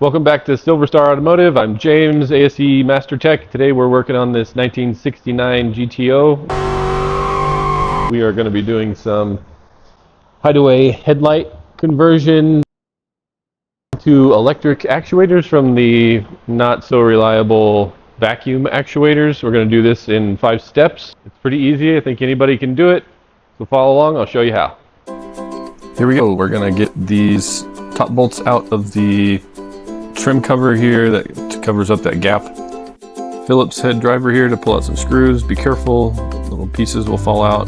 Welcome back to Silver Star Automotive. I'm James, ASE Master Tech. Today we're working on this 1969 GTO. We are going to be doing some hideaway headlight conversion to electric actuators from the not so reliable vacuum actuators. We're going to do this in 5 steps. It's pretty easy. I think anybody can do it. So follow along. I'll show you how. Here we go. We're going to get these top bolts out of the trim cover here that covers up that gap. Phillips head driver here to pull out some screws. Be careful, little pieces will fall out.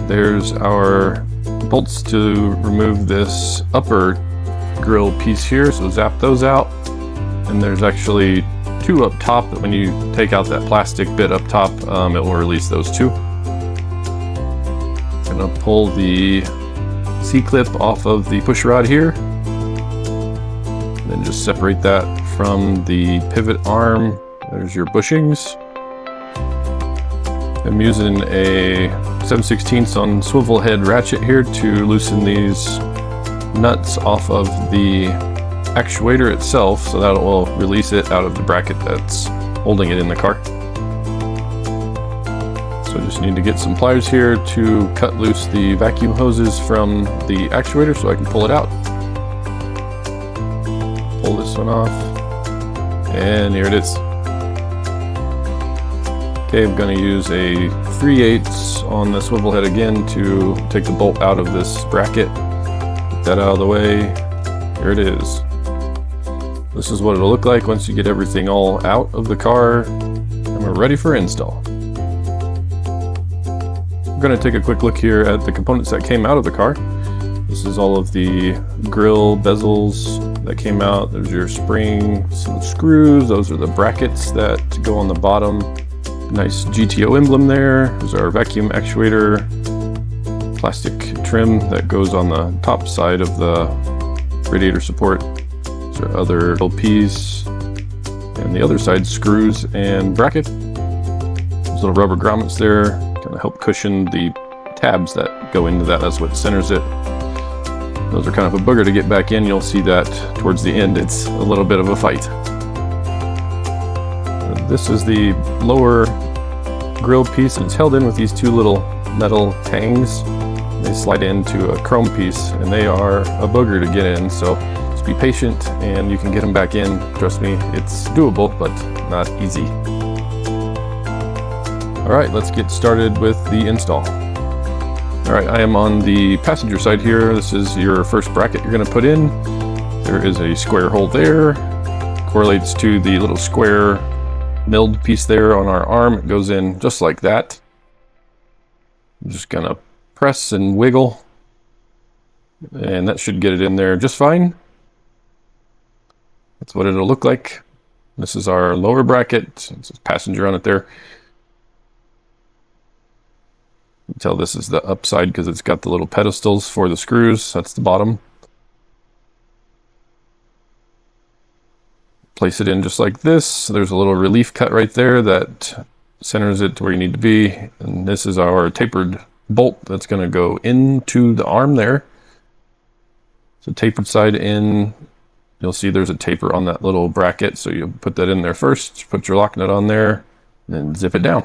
There's our bolts to remove this upper grill piece here, so zap those out. And there's actually 2 up top that when you take out that plastic bit up top, it will release those 2. Gonna pull the C-clip off of the push rod here. Then just separate that from the pivot arm. There's your bushings. I'm using a 7/16 on swivel head ratchet here to loosen these nuts off of the actuator itself, so that will release it out of the bracket that's holding it in the car. So I just need to get some pliers here to cut loose the vacuum hoses from the actuator so I can pull it out. Pull this one off, and here it is. Okay, I'm going to use a 3/8 on the swivel head again to take the bolt out of this bracket. Get that out of the way. Here it is. This is what it'll look like once you get everything all out of the car, and we're ready for install. I'm going to take a quick look here at the components that came out of the car. This is all of the grill bezels that came out. There's your spring, some screws. Those are the brackets that go on the bottom. Nice GTO emblem there. There's our vacuum actuator, plastic trim that goes on the top side of the radiator support. There's our other little piece, and the other side screws and bracket. There's little rubber grommets there, kind of help cushion the tabs that go into that. That's what centers it. Those are kind of a booger to get back in. You'll see that towards the end. It's a little bit of a fight. This is the lower grill piece, and it's held in with these 2 little metal tangs. They slide into a chrome piece, and they are a booger to get in. So just be patient, and you can get them back in. Trust me, it's doable, but not easy. All right, let's get started with the install. All right, I am on the passenger side here. This is your first bracket you're going to put in. There is a square hole there. Correlates to the little square milled piece there on our arm. It goes in just like that. I'm just going to press and wiggle, and that should get it in there just fine. That's what it'll look like. This is our lower bracket. It says passenger on it there. You can tell this is the upside because it's got the little pedestals for the screws. That's the bottom. Place it in just like this. There's a little relief cut right there that centers it to where you need to be. And this is our tapered bolt that's going to go into the arm there. So tapered side in. You'll see there's a taper on that little bracket. So you'll put that in there first. Put your lock nut on there. And then zip it down.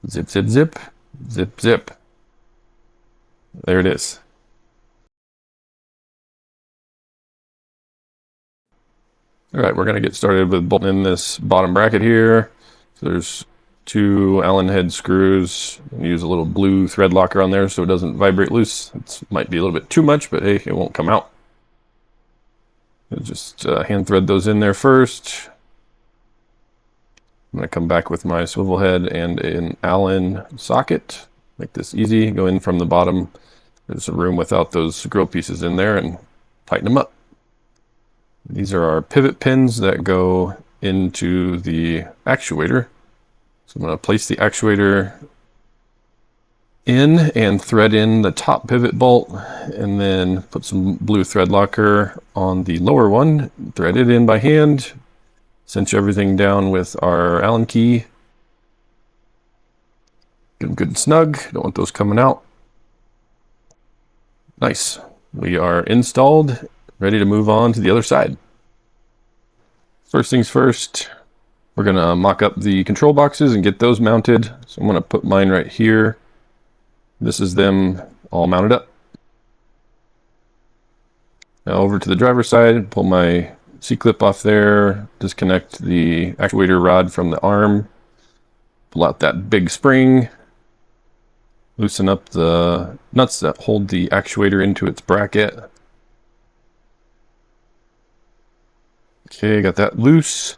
Zip, zip, zip. Zip, zip. There it is. All right, we're going to get started with bolting in this bottom bracket here. So there's 2 Allen head screws. Use a little blue thread locker on there so it doesn't vibrate loose. It might be a little bit too much, but hey, it won't come out. Just hand thread those in there first. I'm going to come back with my swivel head and an Allen socket. Make this easy. Go in from the bottom. There's a room without those grill pieces in there, and tighten them up. These are our pivot pins that go into the actuator. So I'm going to place the actuator in and thread in the top pivot bolt, and then put some blue thread locker on the lower one. Thread it in by hand. Cinch everything down with our Allen key. Get them good and snug. Don't want those coming out. Nice. We are installed. ready to move on to the other side. First things first, we're gonna mock up the control boxes and get those mounted. So I'm gonna put mine right here. This is them all mounted up. Now over to the driver's side, pull my C-clip off there, disconnect the actuator rod from the arm, pull out that big spring, loosen up the nuts that hold the actuator into its bracket. Okay, got that loose.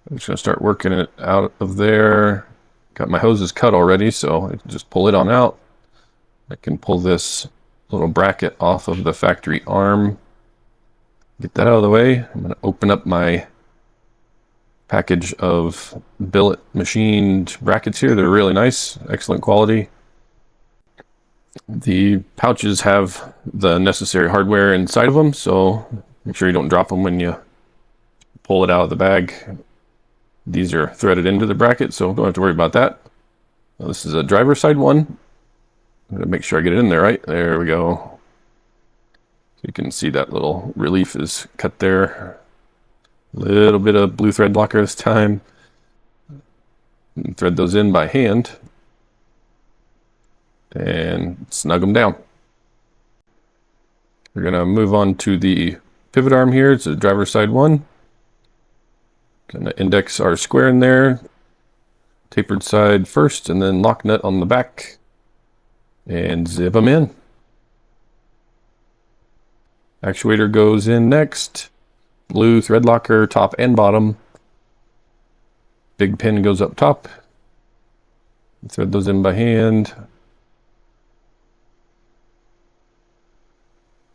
I'm just gonna start working it out of there. Got my hoses cut already, so I can just pull it on out. I can pull this little bracket off of the factory arm. Get that out of the way. I'm gonna open up my package of billet machined brackets here. They're really nice, excellent quality. The pouches have the necessary hardware inside of them, so make sure you don't drop them when you pull it out of the bag. These are threaded into the bracket, so don't have to worry about that. Now, this is a driver's side one. I'm gonna make sure I get it in there right. There we go. So you can see that little relief is cut there. A little bit of blue thread blocker this time. And thread those in by hand. And snug them down. We're gonna move on to the pivot arm here. It's a driver's side one. Gonna index our square in there. Tapered side first, and then lock nut on the back. And zip them in. Actuator goes in next. Blue thread locker, top and bottom. Big pin goes up top. Thread those in by hand.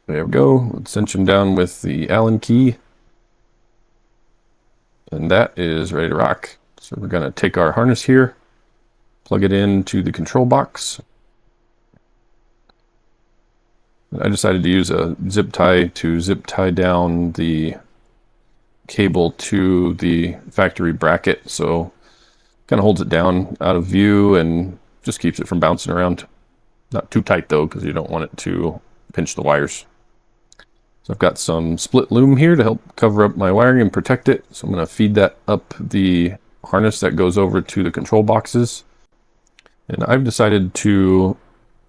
There we go. Let's cinch them down with the Allen key. And that is ready to rock. So we're going to take our harness here, plug it into the control box. I decided to use a zip tie to zip tie down the cable to the factory bracket, so kind of holds it down out of view and just keeps it from bouncing around. Not too tight though, because you don't want it to pinch the wires. So I've got some split loom here to help cover up my wiring and protect it. So I'm going to feed that up the harness that goes over to the control boxes. And I've decided to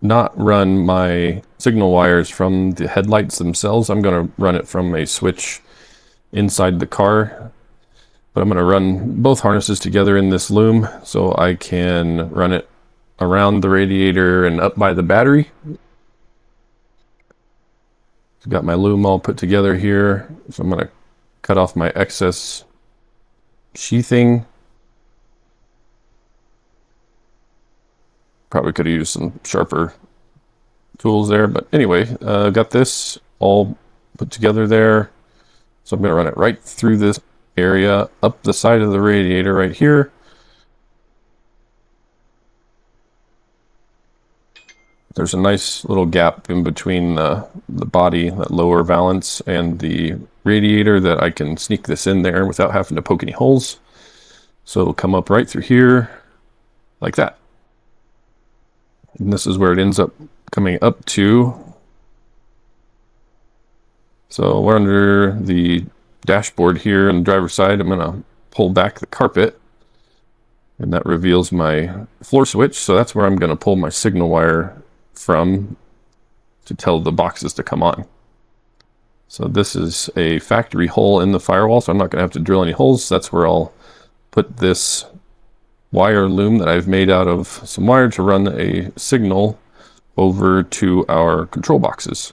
not run my signal wires from the headlights themselves. I'm going to run it from a switch inside the car. But I'm going to run both harnesses together in this loom so I can run it around the radiator and up by the battery. I've got my loom all put together here, so I'm going to cut off my excess sheathing. Probably could have used some sharper tools there, but anyway, got this all put together there. So I'm going to run it right through this area, up the side of the radiator right here. There's a nice little gap in between the body, that lower valance, and the radiator that I can sneak this in there without having to poke any holes. So it'll come up right through here like that. And this is where it ends up coming up to. So we're under the dashboard here on the driver's side. I'm going to pull back the carpet, and that reveals my floor switch. So that's where I'm going to pull my signal wire from to tell the boxes to come on. So this is a factory hole in the firewall, so I'm not going to have to drill any holes. That's where I'll put this wire loom that I've made out of some wire to run a signal over to our control boxes.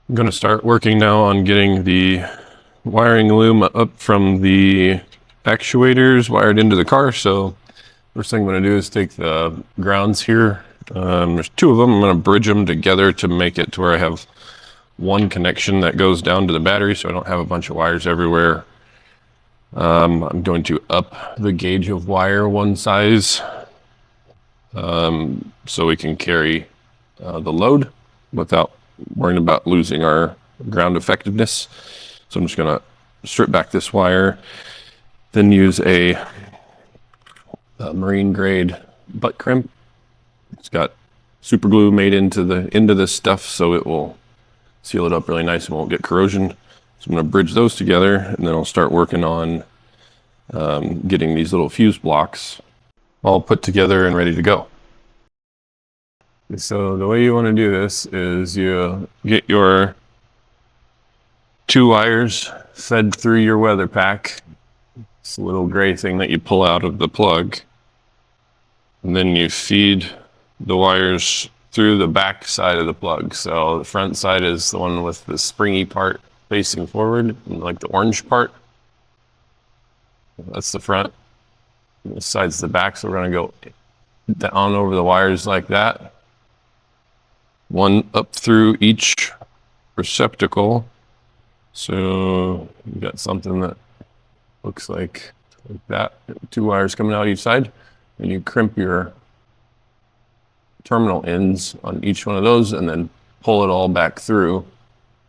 I'm going to start working now on getting the wiring loom up from the actuators wired into the car. So first thing I'm going to do is take the grounds here. There's two of them. I'm going to bridge them together to make it to where I have one connection that goes down to the battery, so I don't have a bunch of wires everywhere. I'm going to up the gauge of wire one size so we can carry the load without worrying about losing our ground effectiveness. So I'm just going to strip back this wire, then use a marine grade butt crimp. It's got super glue made into this stuff, so it will seal it up really nice and won't get corrosion. So I'm going to bridge those together, and then I'll start working on getting these little fuse blocks all put together and ready to go. So the way you want to do this is you get your 2 wires fed through your weather pack. It's a little gray thing that you pull out of the plug. And then you feed the wires through the back side of the plug. So the front side is the one with the springy part facing forward, like the orange part. That's the front. This side's the back, so we're going to go down over the wires like that. One up through each receptacle. So you got something that looks like that. 2 wires coming out each side, and you crimp your terminal ends on each one of those and then pull it all back through,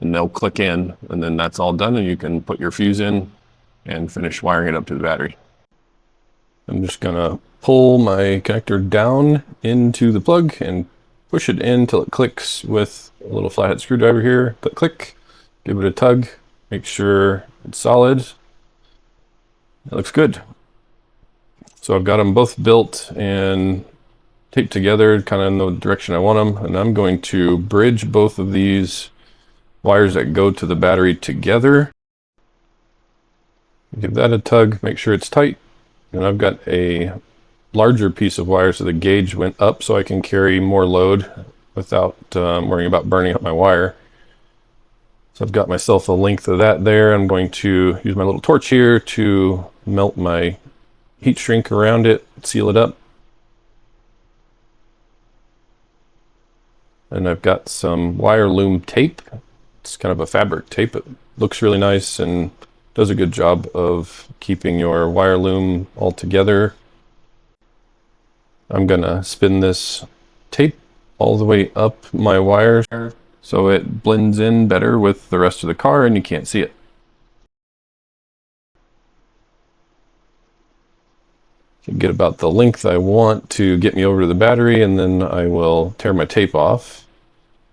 and they'll click in, and then that's all done, and you can put your fuse in and finish wiring it up to the battery. I'm just gonna pull my connector down into the plug and push it in till it clicks with a little flathead screwdriver here. Click, click, give it a tug, make sure it's solid. It looks good. So I've got them both built and taped together kind of in the direction I want them, and I'm going to bridge both of these wires that go to the battery together. Give that a tug, make sure it's tight, and I've got a larger piece of wire so the gauge went up so I can carry more load without worrying about burning up my wire. So I've got myself a length of that there. I'm going to use my little torch here to melt my heat shrink around it, seal it up. And I've got some wire loom tape. It's kind of a fabric tape. It looks really nice and does a good job of keeping your wire loom all together. I'm gonna spin this tape all the way up my wire so it blends in better with the rest of the car and you can't see it. Get about the length I want to get me over to the battery, and then I will tear my tape off.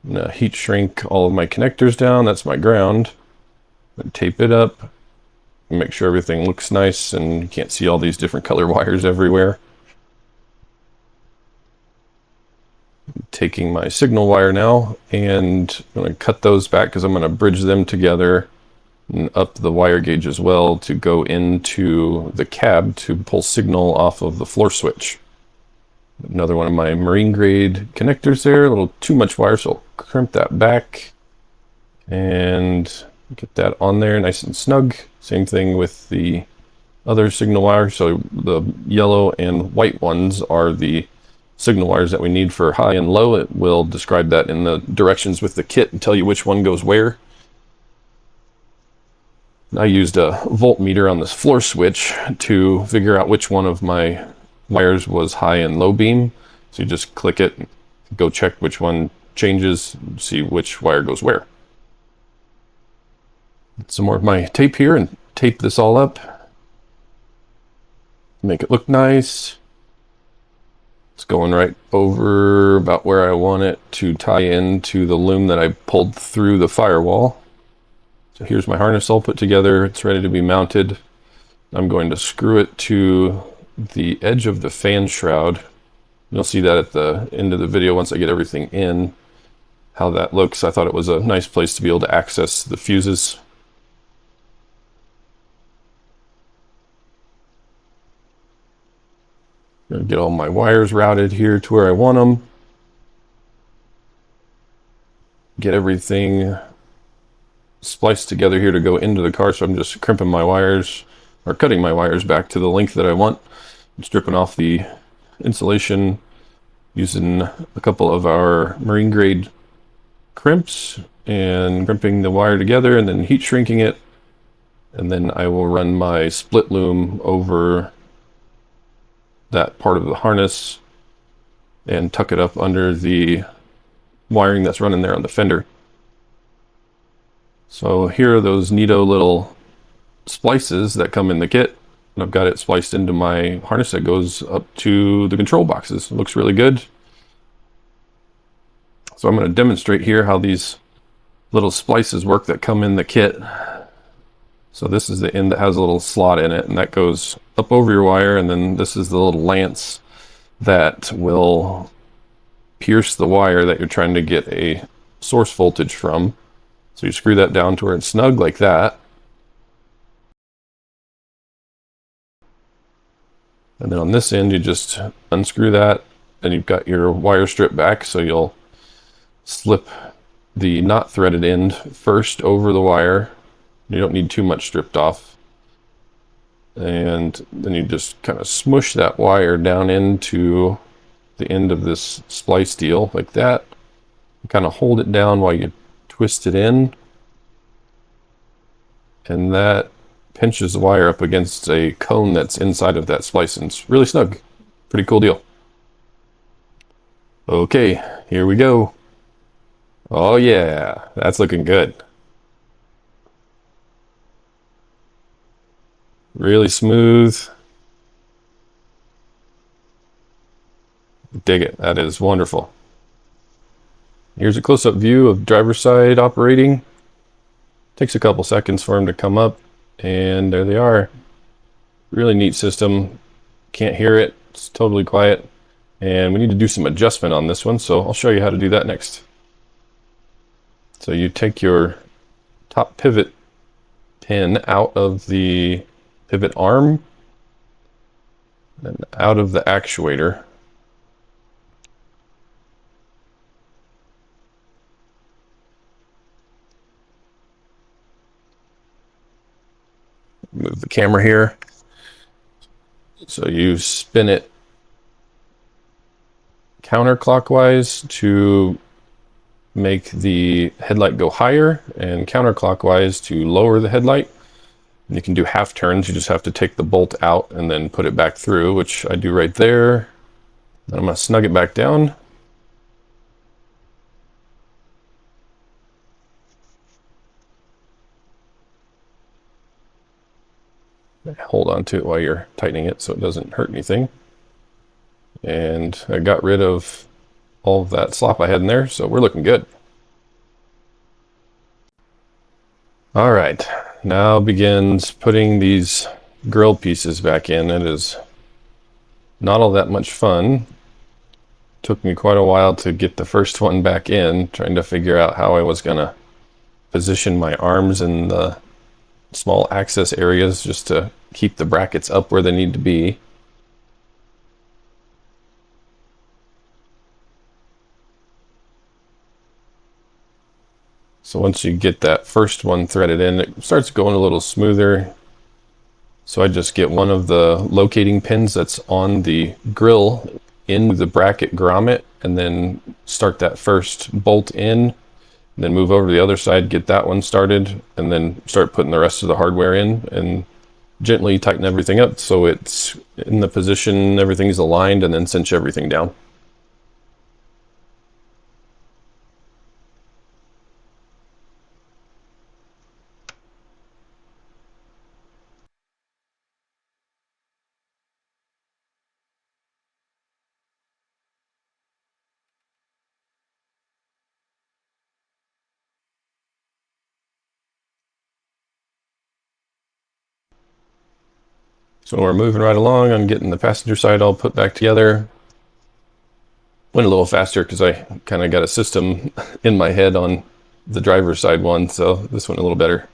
I'm gonna heat shrink all of my connectors down. That's my ground. And tape it up and make sure everything looks nice and you can't see all these different color wires everywhere. Taking my signal wire now, and I'm going to cut those back because I'm going to bridge them together and up the wire gauge as well to go into the cab to pull signal off of the floor switch. Another one of my marine grade connectors there, a little too much wire, so I'll crimp that back and get that on there nice and snug. Same thing with the other signal wire. So the yellow and white ones are the signal wires that we need for high and low. It will describe that in the directions with the kit and tell you which one goes where. I used a voltmeter on this floor switch to figure out which one of my wires was high and low beam. So you just click it, go check which one changes, see which wire goes where. Some more of my tape here and tape this all up. Make it look nice. It's going right over about where I want it to tie into the loom that I pulled through the firewall. So here's my harness all put together. It's ready to be mounted. I'm going to screw it to the edge of the fan shroud. You'll see that at the end of the video once I get everything in, how that looks. I thought it was a nice place to be able to access the fuses. Gonna get all my wires routed here to where I want them. Get everything spliced together here to go into the car. So I'm just crimping my wires, or cutting my wires back to the length that I want. I'm stripping off the insulation using a couple of our marine grade crimps and crimping the wire together and then heat shrinking it. And then I will run my split loom over that part of the harness and tuck it up under the wiring that's running there on the fender. So here are those neato little splices that come in the kit, and I've got it spliced into my harness that goes up to the control boxes. It looks really good. So I'm going to demonstrate here how these little splices work that come in the kit. So this is the end that has a little slot in it, and that goes up over your wire, and then this is the little lance that will pierce the wire that you're trying to get a source voltage from. So you screw that down to where it's snug like that. And then on this end, you just unscrew that, and you've got your wire strip back, so you'll slip the not threaded end first over the wire. You don't need too much stripped off. And then you just kind of smush that wire down into the end of this splice deal like that. You kind of hold it down while you twist it in. And that pinches the wire up against a cone that's inside of that splice, and it's really snug. Pretty cool deal. Okay, here we go. Oh yeah, that's looking good. Really smooth. Dig it. That is wonderful. Here's a close-up view of driver's side operating. Takes a couple seconds for them to come up, and there they are. Really neat system. Can't hear it. It's totally quiet. And we need to do some adjustment on this one, so I'll show you how to do that next. So you take your top pivot pin out of the pivot arm and out of the actuator. Move the camera here. So you spin it counterclockwise to make the headlight go higher, and counterclockwise to lower the headlight. And you can do half turns. You just have to take the bolt out and then put it back through, which I do right there. Then I'm going to snug it back down. Hold on to it while you're tightening it so it doesn't hurt anything. And I got rid of all of that slop I had in there, so we're looking good. All right, now begins putting these grill pieces back in. It is not all that much fun. Took me quite a while to get the first one back in, trying to figure out how I was gonna position my arms in the small access areas just to keep the brackets up where they need to be. So once you get that first one threaded in, it starts going a little smoother. So I just get one of the locating pins that's on the grill in the bracket grommet, and then start that first bolt in, and then move over to the other side, get that one started, and then start putting the rest of the hardware in, and gently tighten everything up so it's in the position, everything's aligned, and then cinch everything down. So we're moving right along on getting the passenger side all put back together. Went a little faster because I kind of got a system in my head on the driver's side one, so this went a little better.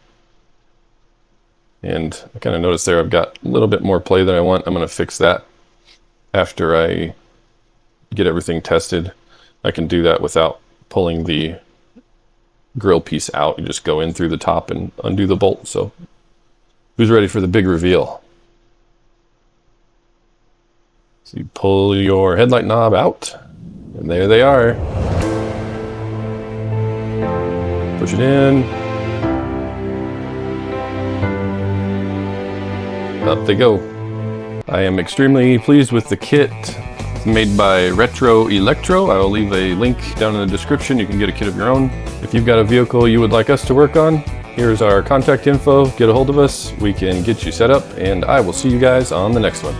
And I kind of noticed there I've got a little bit more play than I want. I'm going to fix that after I get everything tested. I can do that without pulling the grill piece out. You just go in through the top and undo the bolt. So who's ready for the big reveal? So you pull your headlight knob out, and there they are. Push it in. Up they go. I am extremely pleased with the kit. It's made by Retro-Electro. I will leave a link down in the description. You can get a kit of your own. If you've got a vehicle you would like us to work on, here's our contact info. Get a hold of us. We can get you set up, and I will see you guys on the next one.